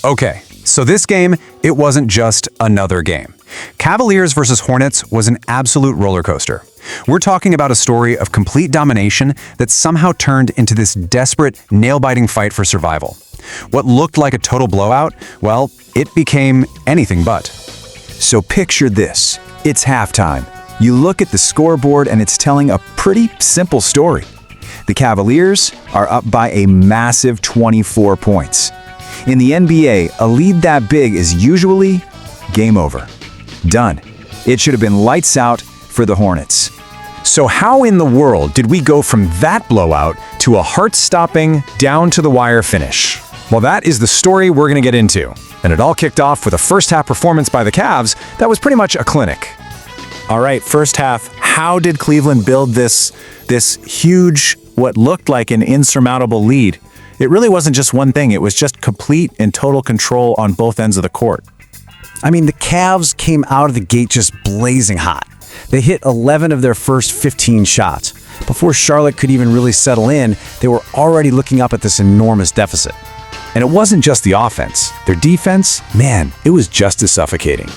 Okay, so this game, it wasn't just another game. Cavaliers versus Hornets was an absolute roller coaster. We're talking about a story of complete domination that somehow turned into this desperate, nail-biting fight for survival. What looked like a total blowout, well, it became anything but. So picture this. It's halftime. You look at the scoreboard and it's telling a pretty simple story. The Cavaliers are up by a massive 24 points. In the NBA, a lead that big is usually game over. Done. It should have been lights out for the Hornets. So how in the world did we go from that blowout to a heart-stopping, down-to-the-wire finish? Well, that is the story we're going to get into. And it all kicked off with a first-half performance by the Cavs that was pretty much a clinic. All right, first half, how did Cleveland build this huge, what looked like an insurmountable lead? It really wasn't just one thing. It was just complete and total control on both ends of the court. I mean, the Cavs came out of the gate just blazing hot. They hit 11 of their first 15 shots. Before Charlotte could even really settle in, they were already looking up at this enormous deficit. And it wasn't just the offense. Their defense, man, it was just as suffocating.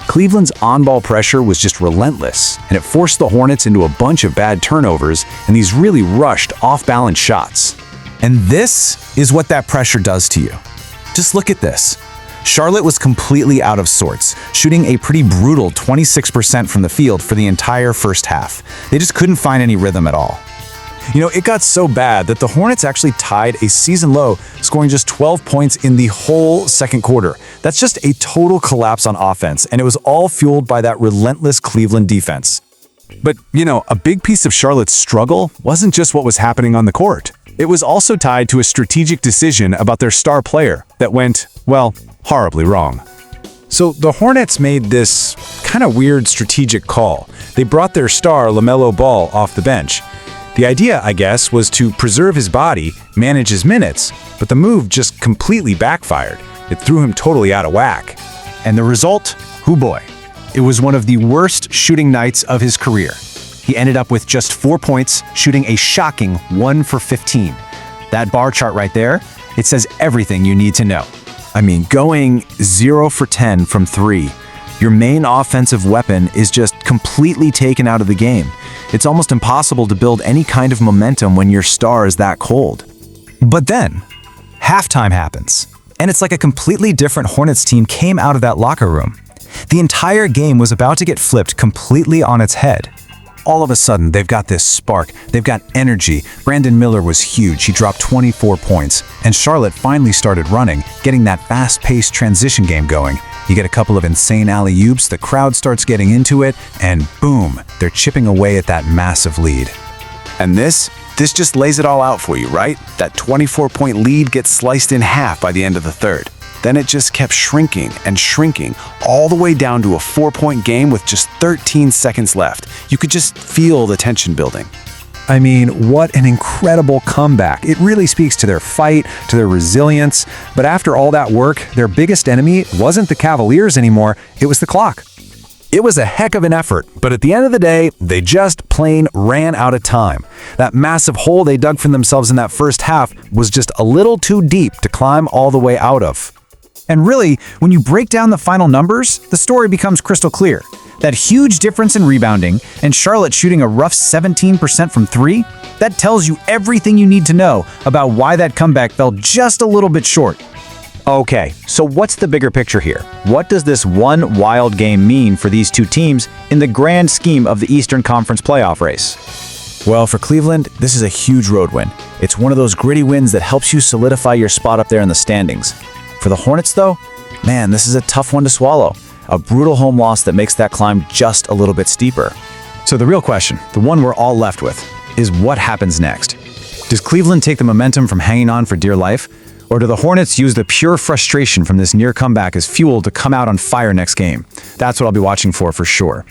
Cleveland's on-ball pressure was just relentless, and it forced the Hornets into a bunch of bad turnovers and these really rushed, off-balance shots. And this is what that pressure does to you. Just look at this. Charlotte was completely out of sorts, shooting a pretty brutal 26% from the field for the entire first half. They just couldn't find any rhythm at all. You know, it got so bad that the Hornets actually tied a season low, scoring just 12 points in the whole second quarter. That's just a total collapse on offense, and it was all fueled by that relentless Cleveland defense. But, you know, a big piece of Charlotte's struggle wasn't just what was happening on the court. It was also tied to a strategic decision about their star player that went, well, horribly wrong. So the Hornets made this kind of weird strategic call. They brought their star, LaMelo Ball, off the bench. The idea, I guess, was to preserve his body, manage his minutes, but the move just completely backfired. It threw him totally out of whack. And the result? Hoo boy. It was one of the worst shooting nights of his career. He ended up with just 4 points, shooting a shocking 1 for 15. That bar chart right there, it says everything you need to know. I mean, going 0 for 10 from 3, your main offensive weapon is just completely taken out of the game. It's almost impossible to build any kind of momentum when your star is that cold. But then, halftime happens, and it's like a completely different Hornets team came out of that locker room. The entire game was about to get flipped completely on its head. All of a sudden, they've got this spark, they've got energy. Brandon Miller was huge, he dropped 24 points, and Charlotte finally started running, getting that fast-paced transition game going. You get a couple of insane alley-oops, the crowd starts getting into it, and boom, they're chipping away at that massive lead. And this just lays it all out for you, right? That 24-point lead gets sliced in half by the end of the third. Then it just kept shrinking and shrinking, all the way down to a 4-point game with just 13 seconds left. You could just feel the tension building. I mean, what an incredible comeback. It really speaks to their fight, to their resilience. But after all that work, their biggest enemy wasn't the Cavaliers anymore, it was the clock. It was a heck of an effort, but at the end of the day, they just plain ran out of time. That massive hole they dug for themselves in that first half was just a little too deep to climb all the way out of. And really, when you break down the final numbers, the story becomes crystal clear. That huge difference in rebounding and Charlotte shooting a rough 17% from 3, that tells you everything you need to know about why that comeback fell just a little bit short. Okay, so what's the bigger picture here? What does this one wild game mean for these two teams in the grand scheme of the Eastern Conference playoff race? Well, for Cleveland, this is a huge road win. It's one of those gritty wins that helps you solidify your spot up there in the standings. For the Hornets, though, man, this is a tough one to swallow. A brutal home loss that makes that climb just a little bit steeper. So the real question, the one we're all left with, is what happens next? Does Cleveland take the momentum from hanging on for dear life? Or do the Hornets use the pure frustration from this near comeback as fuel to come out on fire next game? That's what I'll be watching for sure.